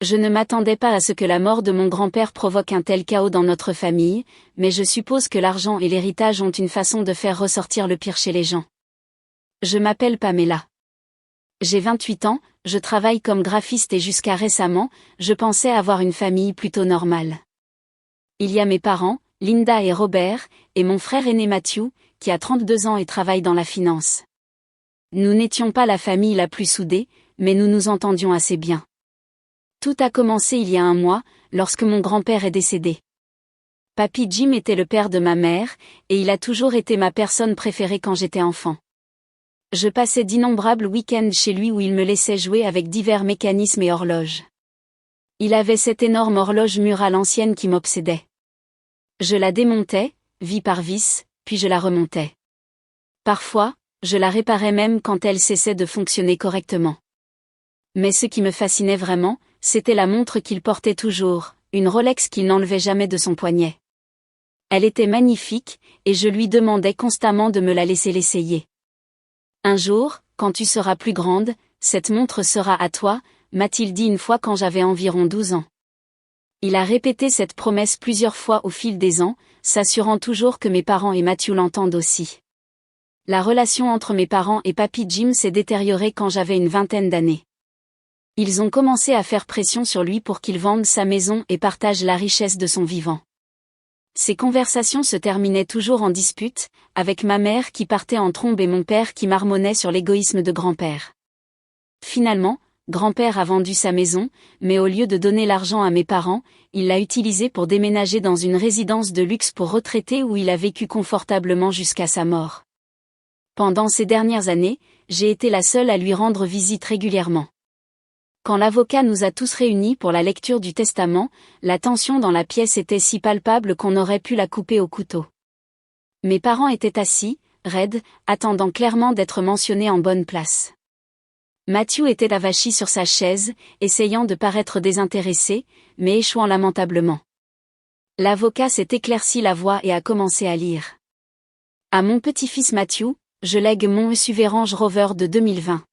Je ne m'attendais pas à ce que la mort de mon grand-père provoque un tel chaos dans notre famille, mais je suppose que l'argent et l'héritage ont une façon de faire ressortir le pire chez les gens. Je m'appelle Pamela. J'ai 28 ans, je travaille comme graphiste et jusqu'à récemment, je pensais avoir une famille plutôt normale. Il y a mes parents, Linda et Robert, et mon frère aîné Matthew, qui a 32 ans et travaille dans la finance. Nous n'étions pas la famille la plus soudée, mais nous nous entendions assez bien. Tout a commencé il y a un mois, lorsque mon grand-père est décédé. Papy Jim était le père de ma mère, et il a toujours été ma personne préférée quand j'étais enfant. Je passais d'innombrables week-ends chez lui où il me laissait jouer avec divers mécanismes et horloges. Il avait cette énorme horloge murale à l'ancienne qui m'obsédait. Je la démontais, vis par vis, puis je la remontais. Parfois, je la réparais même quand elle cessait de fonctionner correctement. Mais ce qui me fascinait vraiment, c'était la montre qu'il portait toujours, une Rolex qu'il n'enlevait jamais de son poignet. Elle était magnifique, et je lui demandais constamment de me la laisser l'essayer. Un jour, quand tu seras plus grande, cette montre sera à toi, m'a-t-il dit une fois quand j'avais environ 12 ans. Il a répété cette promesse plusieurs fois au fil des ans, s'assurant toujours que mes parents et Matthew l'entendent aussi. La relation entre mes parents et Papy Jim s'est détériorée quand j'avais une vingtaine d'années. Ils ont commencé à faire pression sur lui pour qu'il vende sa maison et partage la richesse de son vivant. Ces conversations se terminaient toujours en dispute, avec ma mère qui partait en trombe et mon père qui marmonnait sur l'égoïsme de grand-père. Finalement, grand-père a vendu sa maison, mais au lieu de donner l'argent à mes parents, il l'a utilisé pour déménager dans une résidence de luxe pour retraités où il a vécu confortablement jusqu'à sa mort. Pendant ces dernières années, j'ai été la seule à lui rendre visite régulièrement. Quand l'avocat nous a tous réunis pour la lecture du testament, la tension dans la pièce était si palpable qu'on aurait pu la couper au couteau. Mes parents étaient assis, raides, attendant clairement d'être mentionnés en bonne place. Matthew était avachi sur sa chaise, essayant de paraître désintéressé, mais échouant lamentablement. L'avocat s'est éclairci la voix et a commencé à lire. À mon petit-fils Matthew, je lègue mon SUV Range Rover de 2020.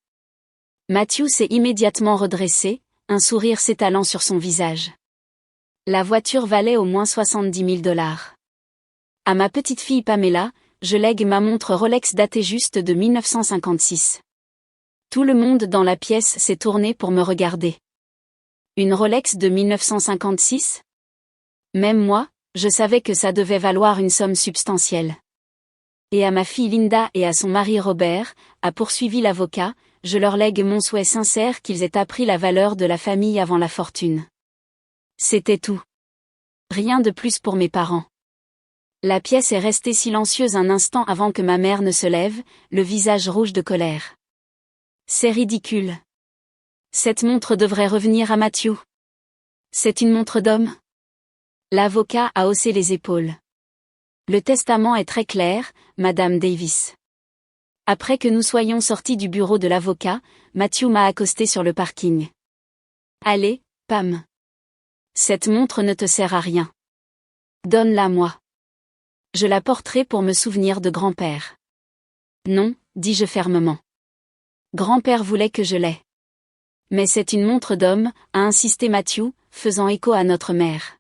Matthew s'est immédiatement redressé, un sourire s'étalant sur son visage. La voiture valait au moins $70 000. À ma petite fille Pamela, je lègue ma montre Rolex datée juste de 1956. Tout le monde dans la pièce s'est tourné pour me regarder. Une Rolex de 1956 ? Même moi, je savais que ça devait valoir une somme substantielle. Et à ma fille Linda et à son mari Robert, a poursuivi l'avocat, je leur lègue mon souhait sincère qu'ils aient appris la valeur de la famille avant la fortune. C'était tout. Rien de plus pour mes parents. La pièce est restée silencieuse un instant avant que ma mère ne se lève, le visage rouge de colère. C'est ridicule. Cette montre devrait revenir à Matthew. C'est une montre d'homme. L'avocat a haussé les épaules. Le testament est très clair, Madame Davis. Après que nous soyons sortis du bureau de l'avocat, Matthew m'a accosté sur le parking. Allez, Pam. Cette montre ne te sert à rien. Donne-la moi. Je la porterai pour me souvenir de grand-père. Non, dis-je fermement. Grand-père voulait que je l'aie. Mais c'est une montre d'homme, a insisté Matthew, faisant écho à notre mère.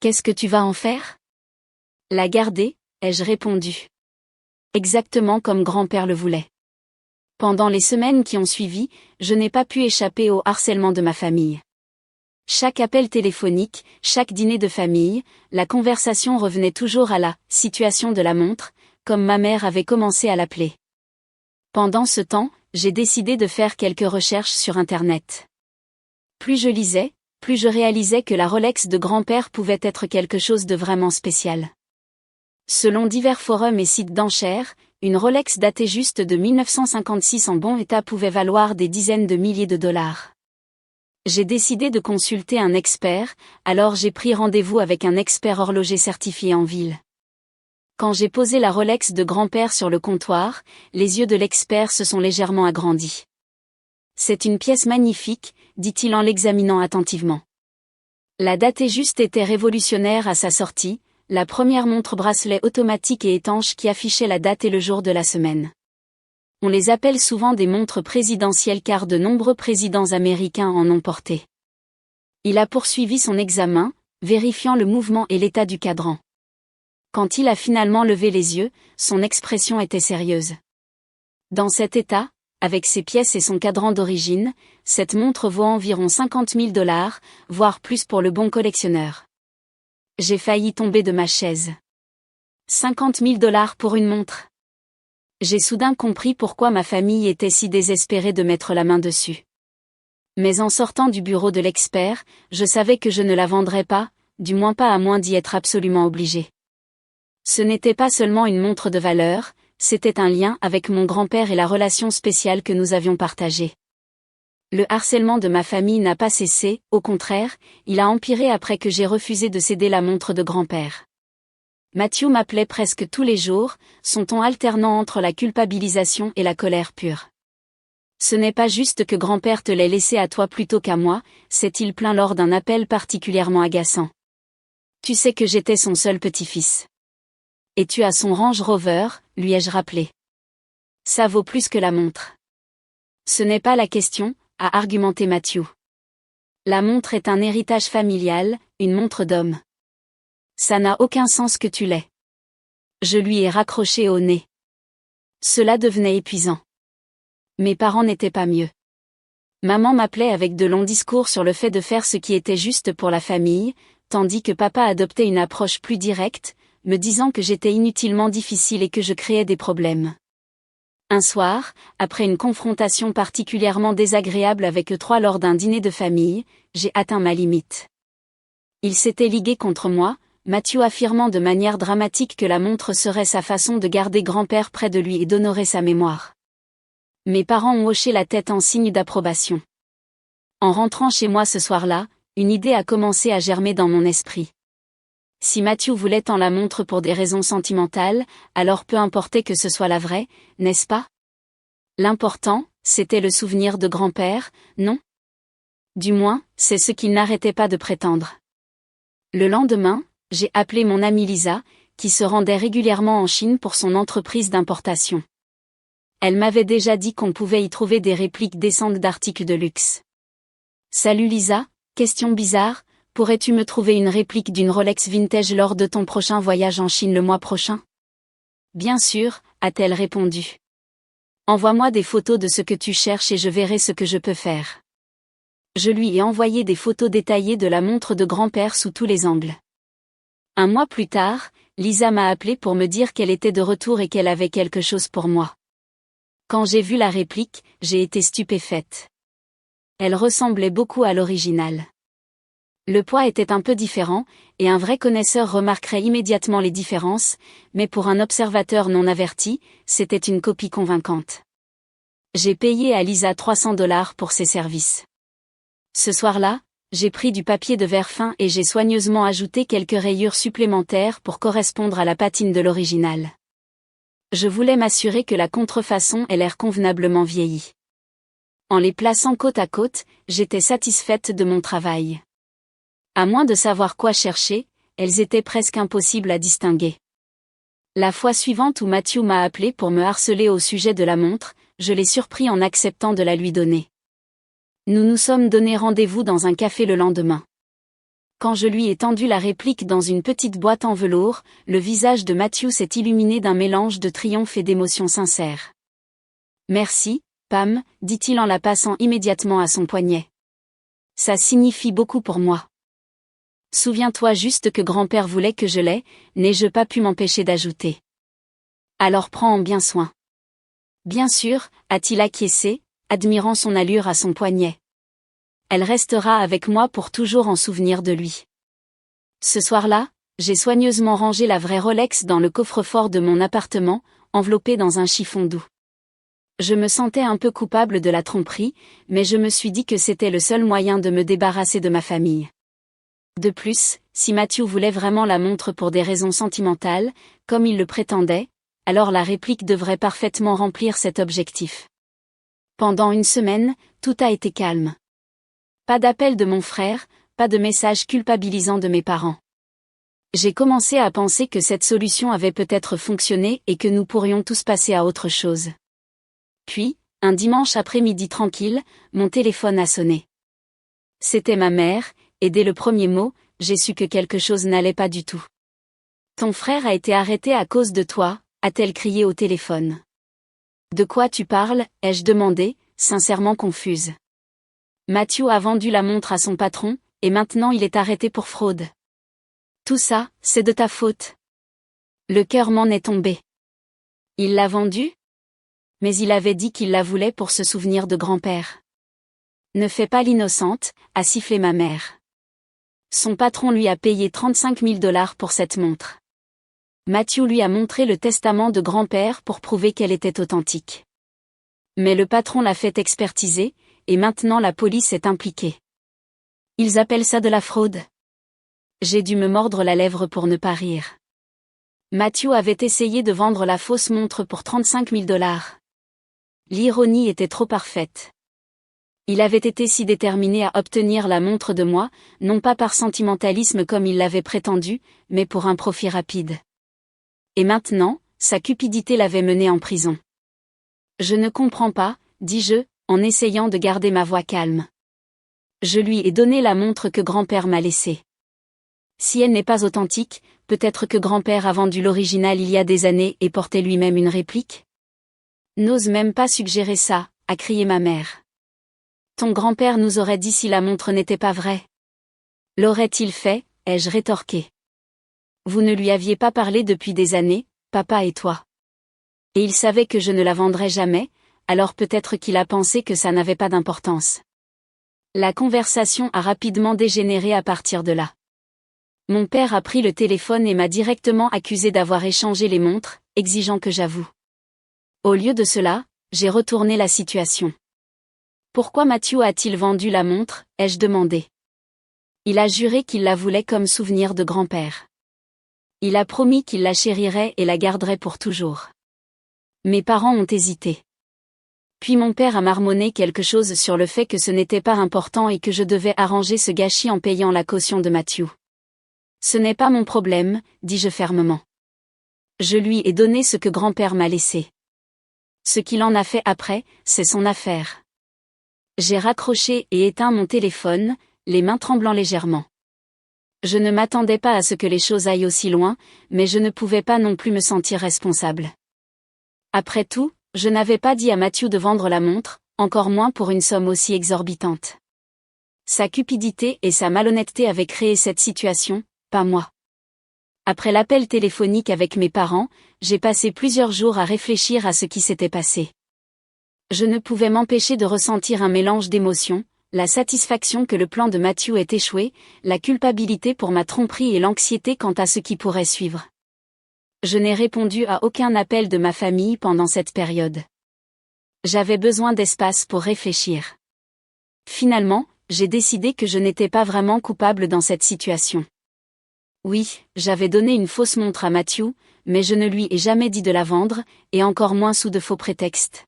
Qu'est-ce que tu vas en faire ? La garder, ai-je répondu. Exactement comme grand-père le voulait. Pendant les semaines qui ont suivi, je n'ai pas pu échapper au harcèlement de ma famille. Chaque appel téléphonique, chaque dîner de famille, la conversation revenait toujours à la « situation de la montre », comme ma mère avait commencé à l'appeler. Pendant ce temps, j'ai décidé de faire quelques recherches sur Internet. Plus je lisais, plus je réalisais que la Rolex de grand-père pouvait être quelque chose de vraiment spécial. Selon divers forums et sites d'enchères, une Rolex datée juste de 1956 en bon état pouvait valoir des dizaines de milliers de dollars. J'ai décidé de consulter un expert, alors j'ai pris rendez-vous avec un expert horloger certifié en ville. Quand j'ai posé la Rolex de grand-père sur le comptoir, les yeux de l'expert se sont légèrement agrandis. C'est une pièce magnifique, dit-il en l'examinant attentivement. La datée juste était révolutionnaire à sa sortie, la première montre-bracelet automatique et étanche qui affichait la date et le jour de la semaine. On les appelle souvent des montres présidentielles car de nombreux présidents américains en ont porté. Il a poursuivi son examen, vérifiant le mouvement et l'état du cadran. Quand il a finalement levé les yeux, son expression était sérieuse. Dans cet état, avec ses pièces et son cadran d'origine, cette montre vaut environ 50 000 $, voire plus pour le bon collectionneur. J'ai failli tomber de ma chaise. 50 000 $ pour une montre. J'ai soudain compris pourquoi ma famille était si désespérée de mettre la main dessus. Mais en sortant du bureau de l'expert, je savais que je ne la vendrais pas, du moins pas à moins d'y être absolument obligé. Ce n'était pas seulement une montre de valeur, c'était un lien avec mon grand-père et la relation spéciale que nous avions partagée. Le harcèlement de ma famille n'a pas cessé, au contraire, il a empiré après que j'ai refusé de céder la montre de grand-père. Matthew m'appelait presque tous les jours, son ton alternant entre la culpabilisation et la colère pure. Ce n'est pas juste que grand-père te l'ait laissé à toi plutôt qu'à moi, s'est-il plaint lors d'un appel particulièrement agaçant. Tu sais que j'étais son seul petit-fils. Et tu as son Range Rover, lui ai-je rappelé. Ça vaut plus que la montre. Ce n'est pas la question, a argumenté Matthew. La montre est un héritage familial, une montre d'homme. Ça n'a aucun sens que tu l'aies. Je lui ai raccroché au nez. Cela devenait épuisant. Mes parents n'étaient pas mieux. Maman m'appelait avec de longs discours sur le fait de faire ce qui était juste pour la famille, tandis que papa adoptait une approche plus directe, me disant que j'étais inutilement difficile et que je créais des problèmes. Un soir, après une confrontation particulièrement désagréable avec eux trois lors d'un dîner de famille, j'ai atteint ma limite. Il s'était ligué contre moi, Matthew affirmant de manière dramatique que la montre serait sa façon de garder grand-père près de lui et d'honorer sa mémoire. Mes parents ont hoché la tête en signe d'approbation. En rentrant chez moi ce soir-là, une idée a commencé à germer dans mon esprit. Si Matthew voulait tant la montre pour des raisons sentimentales, alors peu importait que ce soit la vraie, n'est-ce pas? L'important, c'était le souvenir de grand-père, non? Du moins, c'est ce qu'il n'arrêtait pas de prétendre. Le lendemain, j'ai appelé mon amie Lisa, qui se rendait régulièrement en Chine pour son entreprise d'importation. Elle m'avait déjà dit qu'on pouvait y trouver des répliques décentes d'articles de luxe. Salut Lisa, question bizarre, pourrais-tu me trouver une réplique d'une Rolex vintage lors de ton prochain voyage en Chine le mois prochain? Bien sûr, a-t-elle répondu. Envoie-moi des photos de ce que tu cherches et je verrai ce que je peux faire. Je lui ai envoyé des photos détaillées de la montre de grand-père sous tous les angles. Un mois plus tard, Lisa m'a appelé pour me dire qu'elle était de retour et qu'elle avait quelque chose pour moi. Quand j'ai vu la réplique, j'ai été stupéfaite. Elle ressemblait beaucoup à l'original. Le poids était un peu différent, et un vrai connaisseur remarquerait immédiatement les différences, mais pour un observateur non averti, c'était une copie convaincante. J'ai payé à Lisa 300 $ pour ses services. Ce soir-là, j'ai pris du papier de verre fin et j'ai soigneusement ajouté quelques rayures supplémentaires pour correspondre à la patine de l'original. Je voulais m'assurer que la contrefaçon ait l'air convenablement vieillie. En les plaçant côte à côte, j'étais satisfaite de mon travail. À moins de savoir quoi chercher, elles étaient presque impossibles à distinguer. La fois suivante où Matthew m'a appelé pour me harceler au sujet de la montre, je l'ai surpris en acceptant de la lui donner. Nous nous sommes donné rendez-vous dans un café le lendemain. Quand je lui ai tendu la réplique dans une petite boîte en velours, le visage de Matthew s'est illuminé d'un mélange de triomphe et d'émotion sincère. Merci, Pam, dit-il en la passant immédiatement à son poignet. Ça signifie beaucoup pour moi. Souviens-toi juste que grand-père voulait que je l'aie, n'ai-je pas pu m'empêcher d'ajouter. Alors prends en bien soin. Bien sûr, a-t-il acquiescé, admirant son allure à son poignet. Elle restera avec moi pour toujours en souvenir de lui. Ce soir-là, j'ai soigneusement rangé la vraie Rolex dans le coffre-fort de mon appartement, enveloppé dans un chiffon doux. Je me sentais un peu coupable de la tromperie, mais je me suis dit que c'était le seul moyen de me débarrasser de ma famille. De plus, si Matthew voulait vraiment la montre pour des raisons sentimentales, comme il le prétendait, alors la réplique devrait parfaitement remplir cet objectif. Pendant une semaine, tout a été calme. Pas d'appel de mon frère, pas de message culpabilisant de mes parents. J'ai commencé à penser que cette solution avait peut-être fonctionné et que nous pourrions tous passer à autre chose. Puis, un dimanche après-midi tranquille, mon téléphone a sonné. C'était ma mère, et dès le premier mot, j'ai su que quelque chose n'allait pas du tout. Ton frère a été arrêté à cause de toi, a-t-elle crié au téléphone. De quoi tu parles, ai-je demandé, sincèrement confuse. Matthew a vendu la montre à son patron, et maintenant il est arrêté pour fraude. Tout ça, c'est de ta faute. Le cœur m'en est tombé. Il l'a vendue? Mais il avait dit qu'il la voulait pour se souvenir de grand-père. Ne fais pas l'innocente, a sifflé ma mère. Son patron lui a payé 35 000 $ pour cette montre. Matthew lui a montré le testament de grand-père pour prouver qu'elle était authentique. Mais le patron l'a fait expertiser, et maintenant la police est impliquée. Ils appellent ça de la fraude. J'ai dû me mordre la lèvre pour ne pas rire. Matthew avait essayé de vendre la fausse montre pour 35 000 $. L'ironie était trop parfaite. Il avait été si déterminé à obtenir la montre de moi, non pas par sentimentalisme comme il l'avait prétendu, mais pour un profit rapide. Et maintenant, sa cupidité l'avait mené en prison. Je ne comprends pas, dis-je, en essayant de garder ma voix calme. Je lui ai donné la montre que grand-père m'a laissée. Si elle n'est pas authentique, peut-être que grand-père a vendu l'original il y a des années et portait lui-même une réplique? N'ose même pas suggérer ça, a crié ma mère. Ton grand-père nous aurait dit si la montre n'était pas vraie. L'aurait-il fait, ai-je rétorqué. Vous ne lui aviez pas parlé depuis des années, papa et toi. Et il savait que je ne la vendrais jamais, alors peut-être qu'il a pensé que ça n'avait pas d'importance. La conversation a rapidement dégénéré à partir de là. Mon père a pris le téléphone et m'a directement accusé d'avoir échangé les montres, exigeant que j'avoue. Au lieu de cela, j'ai retourné la situation. Pourquoi Matthew a-t-il vendu la montre, ai-je demandé. Il a juré qu'il la voulait comme souvenir de grand-père. Il a promis qu'il la chérirait et la garderait pour toujours. Mes parents ont hésité. Puis mon père a marmonné quelque chose sur le fait que ce n'était pas important et que je devais arranger ce gâchis en payant la caution de Matthew. Ce n'est pas mon problème, dis-je fermement. Je lui ai donné ce que grand-père m'a laissé. Ce qu'il en a fait après, c'est son affaire. J'ai raccroché et éteint mon téléphone, les mains tremblant légèrement. Je ne m'attendais pas à ce que les choses aillent aussi loin, mais je ne pouvais pas non plus me sentir responsable. Après tout, je n'avais pas dit à Matthew de vendre la montre, encore moins pour une somme aussi exorbitante. Sa cupidité et sa malhonnêteté avaient créé cette situation, pas moi. Après l'appel téléphonique avec mes parents, j'ai passé plusieurs jours à réfléchir à ce qui s'était passé. Je ne pouvais m'empêcher de ressentir un mélange d'émotions, la satisfaction que le plan de Matthew ait échoué, la culpabilité pour ma tromperie et l'anxiété quant à ce qui pourrait suivre. Je n'ai répondu à aucun appel de ma famille pendant cette période. J'avais besoin d'espace pour réfléchir. Finalement, j'ai décidé que je n'étais pas vraiment coupable dans cette situation. Oui, j'avais donné une fausse montre à Matthew, mais je ne lui ai jamais dit de la vendre, et encore moins sous de faux prétextes.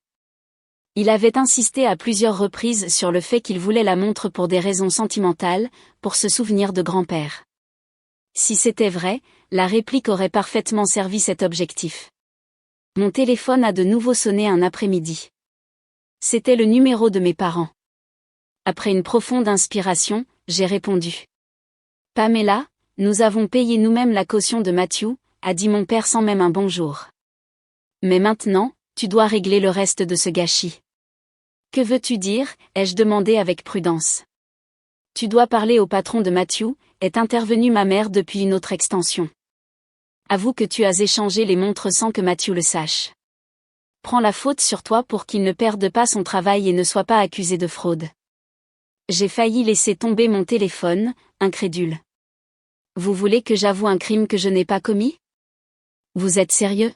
Il avait insisté à plusieurs reprises sur le fait qu'il voulait la montre pour des raisons sentimentales, pour se souvenir de grand-père. Si c'était vrai, la réplique aurait parfaitement servi cet objectif. Mon téléphone a de nouveau sonné un après-midi. C'était le numéro de mes parents. Après une profonde inspiration, j'ai répondu. Pamela, nous avons payé nous-mêmes la caution de Matthew, a dit mon père sans même un bonjour. Mais maintenant, tu dois régler le reste de ce gâchis. Que veux-tu dire, ai-je demandé avec prudence. Tu dois parler au patron de Matthew, est intervenue ma mère depuis une autre extension. Avoue que tu as échangé les montres sans que Matthew le sache. Prends la faute sur toi pour qu'il ne perde pas son travail et ne soit pas accusé de fraude. J'ai failli laisser tomber mon téléphone, incrédule. Vous voulez que j'avoue un crime que je n'ai pas commis? Vous êtes sérieux?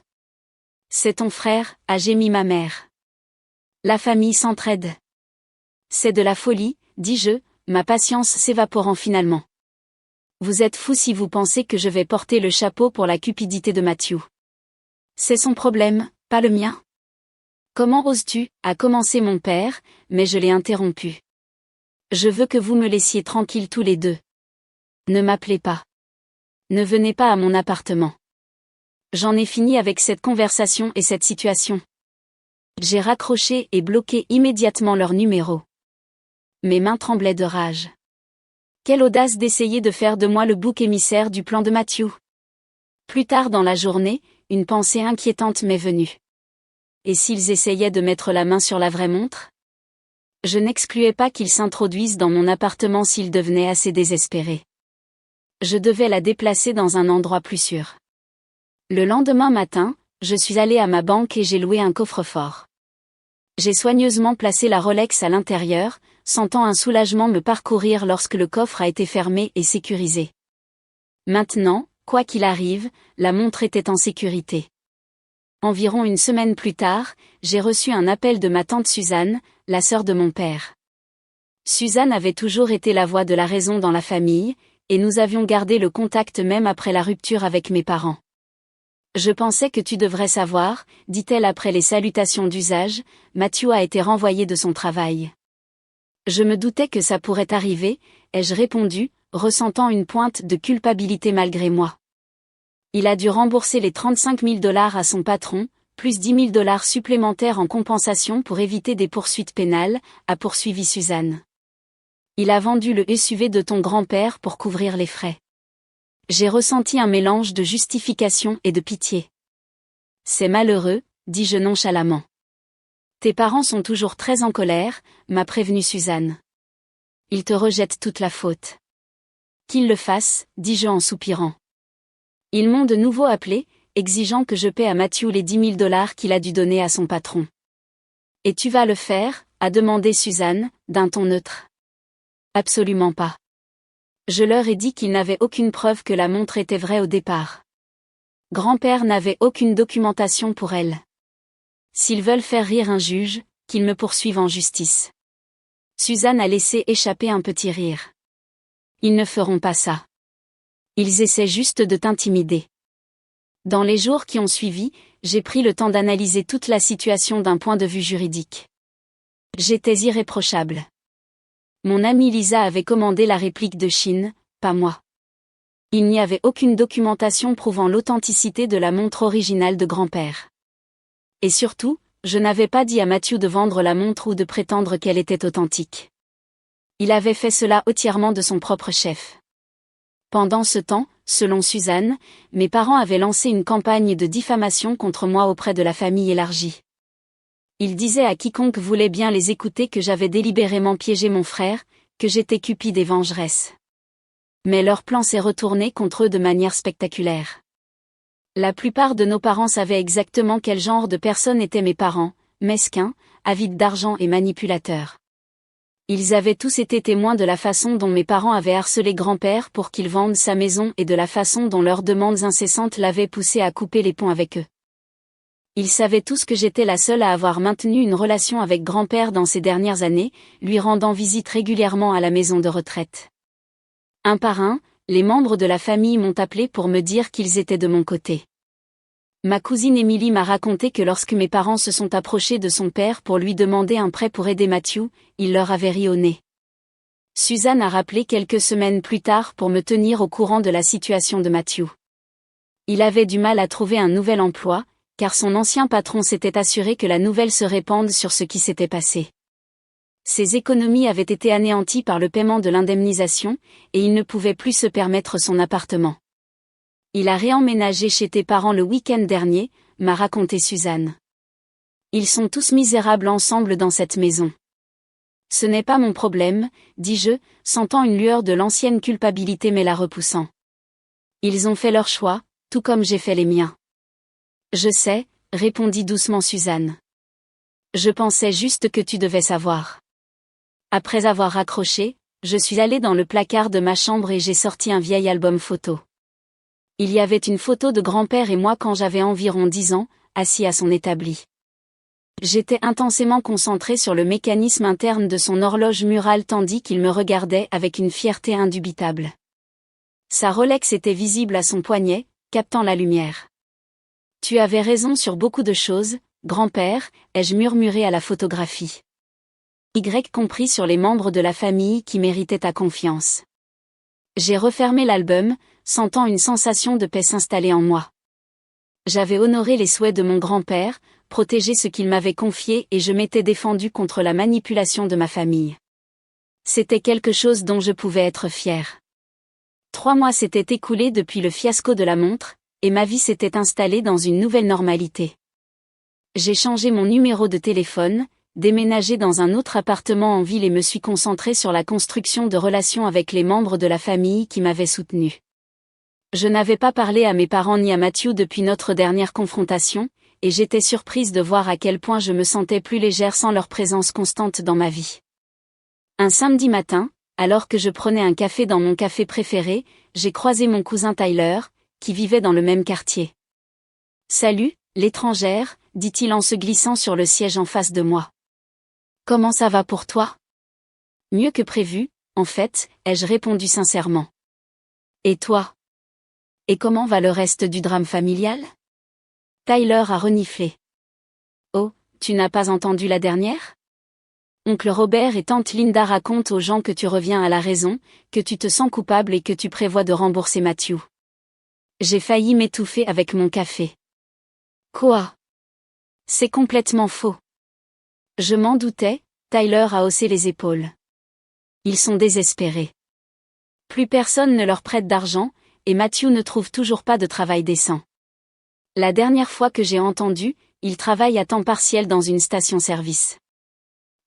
C'est ton frère, a gémi ma mère. La famille s'entraide. C'est de la folie, dis-je, ma patience s'évaporant finalement. Vous êtes fou si vous pensez que je vais porter le chapeau pour la cupidité de Matthew. C'est son problème, pas le mien. Comment oses-tu, a commencé mon père, mais je l'ai interrompu. Je veux que vous me laissiez tranquille tous les deux. Ne m'appelez pas. Ne venez pas à mon appartement. J'en ai fini avec cette conversation et cette situation. J'ai raccroché et bloqué immédiatement leur numéro. Mes mains tremblaient de rage. Quelle audace d'essayer de faire de moi le bouc émissaire du plan de Matthew. Plus tard dans la journée, une pensée inquiétante m'est venue. Et s'ils essayaient de mettre la main sur la vraie montre? Je n'excluais pas qu'ils s'introduisent dans mon appartement s'ils devenaient assez désespérés. Je devais la déplacer dans un endroit plus sûr. Le lendemain matin, je suis allé à ma banque et j'ai loué un coffre-fort. J'ai soigneusement placé la Rolex à l'intérieur, sentant un soulagement me parcourir lorsque le coffre a été fermé et sécurisé. Maintenant, quoi qu'il arrive, la montre était en sécurité. Environ une semaine plus tard, j'ai reçu un appel de ma tante Suzanne, la sœur de mon père. Suzanne avait toujours été la voix de la raison dans la famille, et nous avions gardé le contact même après la rupture avec mes parents. Je pensais que tu devrais savoir, dit-elle après les salutations d'usage, Matthew a été renvoyé de son travail. Je me doutais que ça pourrait arriver, ai-je répondu, ressentant une pointe de culpabilité malgré moi. Il a dû rembourser les 35 000 $ à son patron, plus 10 000 $ supplémentaires en compensation pour éviter des poursuites pénales, a poursuivi Suzanne. Il a vendu le SUV de ton grand-père pour couvrir les frais. J'ai ressenti un mélange de justification et de pitié. C'est malheureux, dis-je nonchalamment. Tes parents sont toujours très en colère, m'a prévenu Suzanne. Ils te rejettent toute la faute. Qu'ils le fassent, dis-je en soupirant. Ils m'ont de nouveau appelé, exigeant que je paie à Matthew les 10 000 $ qu'il a dû donner à son patron. Et tu vas le faire, a demandé Suzanne, d'un ton neutre. Absolument pas. Je leur ai dit qu'ils n'avaient aucune preuve que la montre était vraie au départ. Grand-père n'avait aucune documentation pour elle. S'ils veulent faire rire un juge, qu'ils me poursuivent en justice. Suzanne a laissé échapper un petit rire. Ils ne feront pas ça. Ils essaient juste de t'intimider. Dans les jours qui ont suivi, j'ai pris le temps d'analyser toute la situation d'un point de vue juridique. J'étais irréprochable. Mon amie Lisa avait commandé la réplique de Chine, pas moi. Il n'y avait aucune documentation prouvant l'authenticité de la montre originale de grand-père. Et surtout, je n'avais pas dit à Matthew de vendre la montre ou de prétendre qu'elle était authentique. Il avait fait cela entièrement de son propre chef. Pendant ce temps, selon Suzanne, mes parents avaient lancé une campagne de diffamation contre moi auprès de la famille élargie. Ils disaient à quiconque voulait bien les écouter que j'avais délibérément piégé mon frère, que j'étais cupide et vengeresse. Mais leur plan s'est retourné contre eux de manière spectaculaire. La plupart de nos parents savaient exactement quel genre de personnes étaient mes parents, mesquins, avides d'argent et manipulateurs. Ils avaient tous été témoins de la façon dont mes parents avaient harcelé grand-père pour qu'il vende sa maison et de la façon dont leurs demandes incessantes l'avaient poussé à couper les ponts avec eux. Ils savaient tous que j'étais la seule à avoir maintenu une relation avec grand-père dans ces dernières années, lui rendant visite régulièrement à la maison de retraite. Un par un, les membres de la famille m'ont appelé pour me dire qu'ils étaient de mon côté. Ma cousine Émilie m'a raconté que lorsque mes parents se sont approchés de son père pour lui demander un prêt pour aider Matthew, il leur avait ri au nez. Suzanne a rappelé quelques semaines plus tard pour me tenir au courant de la situation de Matthew. Il avait du mal à trouver un nouvel emploi, car son ancien patron s'était assuré que la nouvelle se répande sur ce qui s'était passé. Ses économies avaient été anéanties par le paiement de l'indemnisation, et il ne pouvait plus se permettre son appartement. Il a réemménagé chez tes parents le week-end dernier, m'a raconté Suzanne. Ils sont tous misérables ensemble dans cette maison. Ce n'est pas mon problème, dis-je, sentant une lueur de l'ancienne culpabilité mais la repoussant. Ils ont fait leur choix, tout comme j'ai fait les miens. Je sais, répondit doucement Suzanne. Je pensais juste que tu devais savoir. Après avoir raccroché, je suis allée dans le placard de ma chambre et j'ai sorti un vieil album photo. Il y avait une photo de grand-père et moi quand j'avais environ 10 ans, assis à son établi. J'étais intensément concentrée sur le mécanisme interne de son horloge murale tandis qu'il me regardait avec une fierté indubitable. Sa Rolex était visible à son poignet, captant la lumière. Tu avais raison sur beaucoup de choses, grand-père, ai-je murmuré à la photographie. Y compris sur les membres de la famille qui méritaient ta confiance. J'ai refermé l'album, sentant une sensation de paix s'installer en moi. J'avais honoré les souhaits de mon grand-père, protégé ce qu'il m'avait confié et je m'étais défendu contre la manipulation de ma famille. C'était quelque chose dont je pouvais être fière. 3 mois s'étaient écoulés depuis le fiasco de la montre, et ma vie s'était installée dans une nouvelle normalité. J'ai changé mon numéro de téléphone, déménagé dans un autre appartement en ville et me suis concentrée sur la construction de relations avec les membres de la famille qui m'avaient soutenue. Je n'avais pas parlé à mes parents ni à Matthew depuis notre dernière confrontation, et j'étais surprise de voir à quel point je me sentais plus légère sans leur présence constante dans ma vie. Un samedi matin, alors que je prenais un café dans mon café préféré, j'ai croisé mon cousin Tyler, qui vivait dans le même quartier. « Salut, l'étrangère », dit-il en se glissant sur le siège en face de moi. « Comment ça va pour toi ? » « Mieux que prévu, en fait, ai-je répondu sincèrement. « Et toi ? Et comment va le reste du drame familial ? » Tyler a reniflé. « Oh, tu n'as pas entendu la dernière ? Oncle Robert et tante Linda racontent aux gens que tu reviens à la raison, que tu te sens coupable et que tu prévois de rembourser Matthew. » J'ai failli m'étouffer avec mon café. Quoi ? C'est complètement faux. Je m'en doutais, Tyler a haussé les épaules. Ils sont désespérés. Plus personne ne leur prête d'argent, et Matthew ne trouve toujours pas de travail décent. La dernière fois que j'ai entendu, il travaille à temps partiel dans une station-service.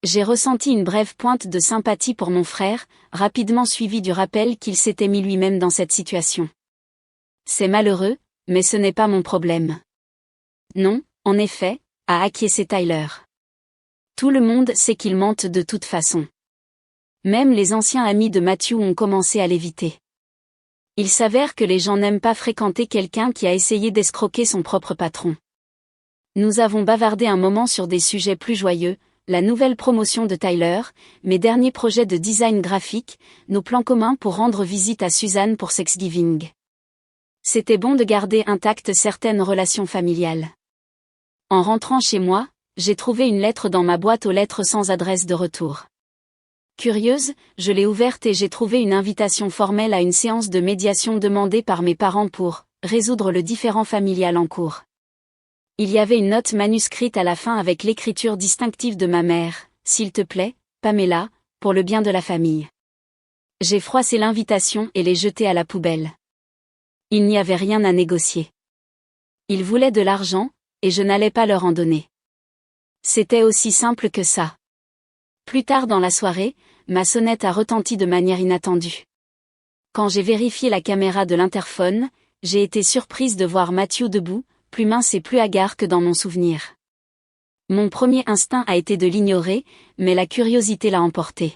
J'ai ressenti une brève pointe de sympathie pour mon frère, rapidement suivie du rappel qu'il s'était mis lui-même dans cette situation. C'est malheureux, mais ce n'est pas mon problème. Non, en effet, a acquiescé Tyler. Tout le monde sait qu'il mente de toute façon. Même les anciens amis de Matthew ont commencé à l'éviter. Il s'avère que les gens n'aiment pas fréquenter quelqu'un qui a essayé d'escroquer son propre patron. Nous avons bavardé un moment sur des sujets plus joyeux, la nouvelle promotion de Tyler, mes derniers projets de design graphique, nos plans communs pour rendre visite à Suzanne pour Thanksgiving. C'était bon de garder intactes certaines relations familiales. En rentrant chez moi, j'ai trouvé une lettre dans ma boîte aux lettres sans adresse de retour. Curieuse, je l'ai ouverte et j'ai trouvé une invitation formelle à une séance de médiation demandée par mes parents pour résoudre le différend familial en cours. Il y avait une note manuscrite à la fin avec l'écriture distinctive de ma mère, « S'il te plaît, Pamela, pour le bien de la famille. » J'ai froissé l'invitation et l'ai jetée à la poubelle. Il n'y avait rien à négocier. Ils voulaient de l'argent, et je n'allais pas leur en donner. C'était aussi simple que ça. Plus tard dans la soirée, ma sonnette a retenti de manière inattendue. Quand j'ai vérifié la caméra de l'interphone, j'ai été surprise de voir Matthew debout, plus mince et plus hagard que dans mon souvenir. Mon premier instinct a été de l'ignorer, mais la curiosité l'a emporté.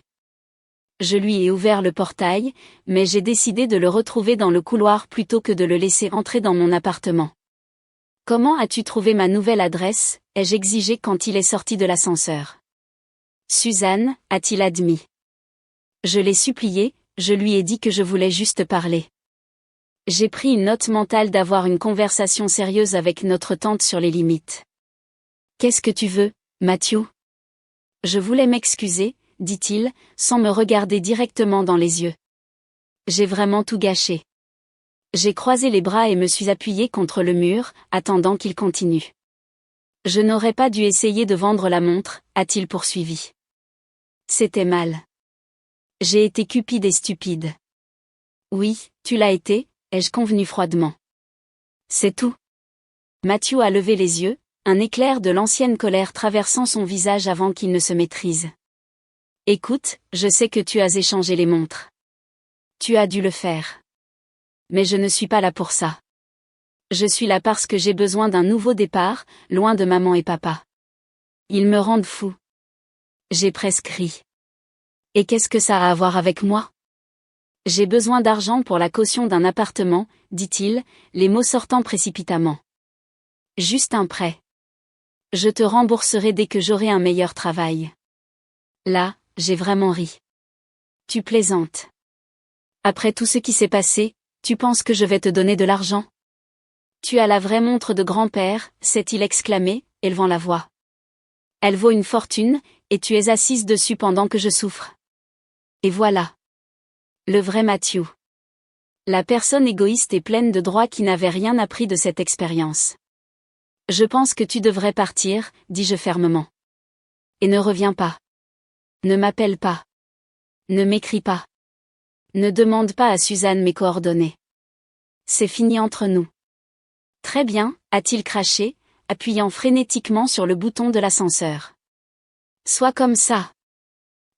Je lui ai ouvert le portail, mais j'ai décidé de le retrouver dans le couloir plutôt que de le laisser entrer dans mon appartement. « Comment as-tu trouvé ma nouvelle adresse ?» ai-je exigé quand il est sorti de l'ascenseur. « Suzanne » a-t-il admis. Je l'ai supplié, je lui ai dit que je voulais juste parler. J'ai pris une note mentale d'avoir une conversation sérieuse avec notre tante sur les limites. « Qu'est-ce que tu veux, Matthew ? » Je voulais m'excuser, dit-il, sans me regarder directement dans les yeux. J'ai vraiment tout gâché. J'ai croisé les bras et me suis appuyée contre le mur, attendant qu'il continue. Je n'aurais pas dû essayer de vendre la montre, a-t-il poursuivi. C'était mal. J'ai été cupide et stupide. Oui, tu l'as été, ai-je convenu froidement. C'est tout. Matthew a levé les yeux, un éclair de l'ancienne colère traversant son visage avant qu'il ne se maîtrise. Écoute, je sais que tu as échangé les montres. Tu as dû le faire. Mais je ne suis pas là pour ça. Je suis là parce que j'ai besoin d'un nouveau départ, loin de maman et papa. Ils me rendent fou. J'ai presque ri. Et qu'est-ce que ça a à voir avec moi ? J'ai besoin d'argent pour la caution d'un appartement, dit-il, les mots sortant précipitamment. Juste un prêt. Je te rembourserai dès que j'aurai un meilleur travail. Là, j'ai vraiment ri. Tu plaisantes. Après tout ce qui s'est passé, tu penses que je vais te donner de l'argent ? Tu as la vraie montre de grand-père, s'est-il exclamé, élevant la voix. Elle vaut une fortune, et tu es assise dessus pendant que je souffre. Et voilà. Le vrai Matthew. La personne égoïste et pleine de droits qui n'avait rien appris de cette expérience. Je pense que tu devrais partir, dis-je fermement. Et ne reviens pas. Ne m'appelle pas. Ne m'écris pas. Ne demande pas à Suzanne mes coordonnées. C'est fini entre nous. Très bien, a-t-il craché, appuyant frénétiquement sur le bouton de l'ascenseur. Sois comme ça.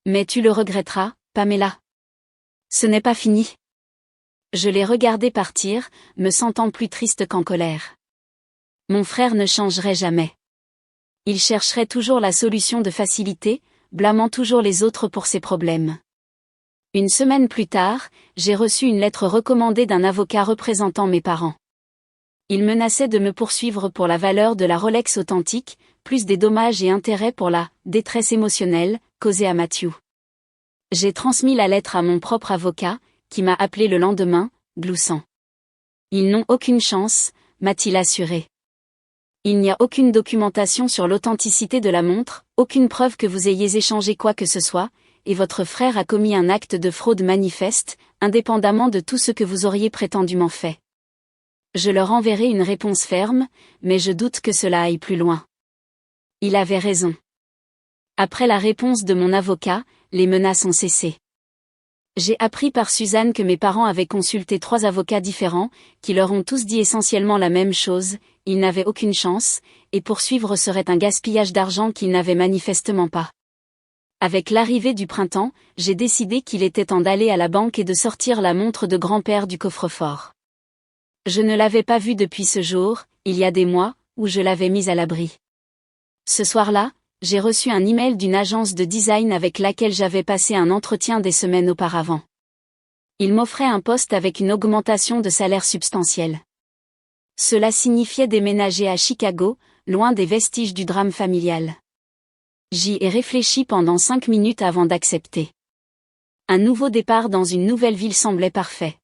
Mais tu le regretteras, Pamela. Ce n'est pas fini. Je l'ai regardé partir, me sentant plus triste qu'en colère. Mon frère ne changerait jamais. Il chercherait toujours la solution de facilité, blâmant toujours les autres pour ses problèmes. Une semaine plus tard, j'ai reçu une lettre recommandée d'un avocat représentant mes parents. Il menaçait de me poursuivre pour la valeur de la Rolex authentique, plus des dommages et intérêts pour la détresse émotionnelle causée à Matthew. J'ai transmis la lettre à mon propre avocat, qui m'a appelé le lendemain, gloussant. Ils n'ont aucune chance, m'a-t-il assuré. Il n'y a aucune documentation sur l'authenticité de la montre, aucune preuve que vous ayez échangé quoi que ce soit, et votre frère a commis un acte de fraude manifeste, indépendamment de tout ce que vous auriez prétendument fait. Je leur enverrai une réponse ferme, mais je doute que cela aille plus loin. Il avait raison. Après la réponse de mon avocat, les menaces ont cessé. J'ai appris par Suzanne que mes parents avaient consulté 3 avocats différents, qui leur ont tous dit essentiellement la même chose, ils n'avaient aucune chance, et poursuivre serait un gaspillage d'argent qu'ils n'avaient manifestement pas. Avec l'arrivée du printemps, j'ai décidé qu'il était temps d'aller à la banque et de sortir la montre de grand-père du coffre-fort. Je ne l'avais pas vue depuis ce jour, il y a des mois, où je l'avais mise à l'abri. Ce soir-là, j'ai reçu un email d'une agence de design avec laquelle j'avais passé un entretien des semaines auparavant. Ils m'offraient un poste avec une augmentation de salaire substantielle. Cela signifiait déménager à Chicago, loin des vestiges du drame familial. J'y ai réfléchi pendant 5 minutes avant d'accepter. Un nouveau départ dans une nouvelle ville semblait parfait.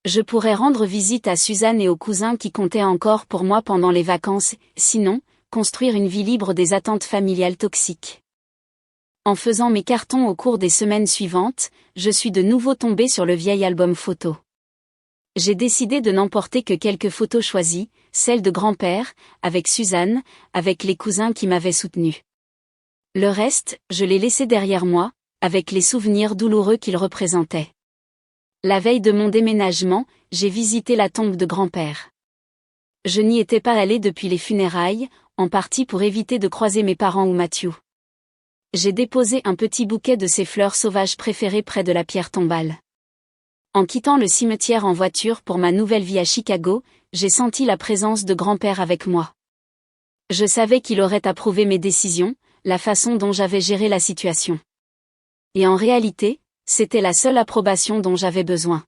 Je pourrais rendre visite à Suzanne et aux cousins qui comptaient encore pour moi pendant les vacances, sinon, construire une vie libre des attentes familiales toxiques. En faisant mes cartons au cours des semaines suivantes, je suis de nouveau tombée sur le vieil album photo. J'ai décidé de n'emporter que quelques photos choisies, celles de grand-père, avec Suzanne, avec les cousins qui m'avaient soutenue. Le reste, je l'ai laissé derrière moi, avec les souvenirs douloureux qu'il représentait. La veille de mon déménagement, j'ai visité la tombe de grand-père. Je n'y étais pas allée depuis les funérailles, en partie pour éviter de croiser mes parents ou Matthew. J'ai déposé un petit bouquet de ses fleurs sauvages préférées près de la pierre tombale. En quittant le cimetière en voiture pour ma nouvelle vie à Chicago, j'ai senti la présence de grand-père avec moi. Je savais qu'il aurait approuvé mes décisions, la façon dont j'avais géré la situation. Et en réalité, c'était la seule approbation dont j'avais besoin.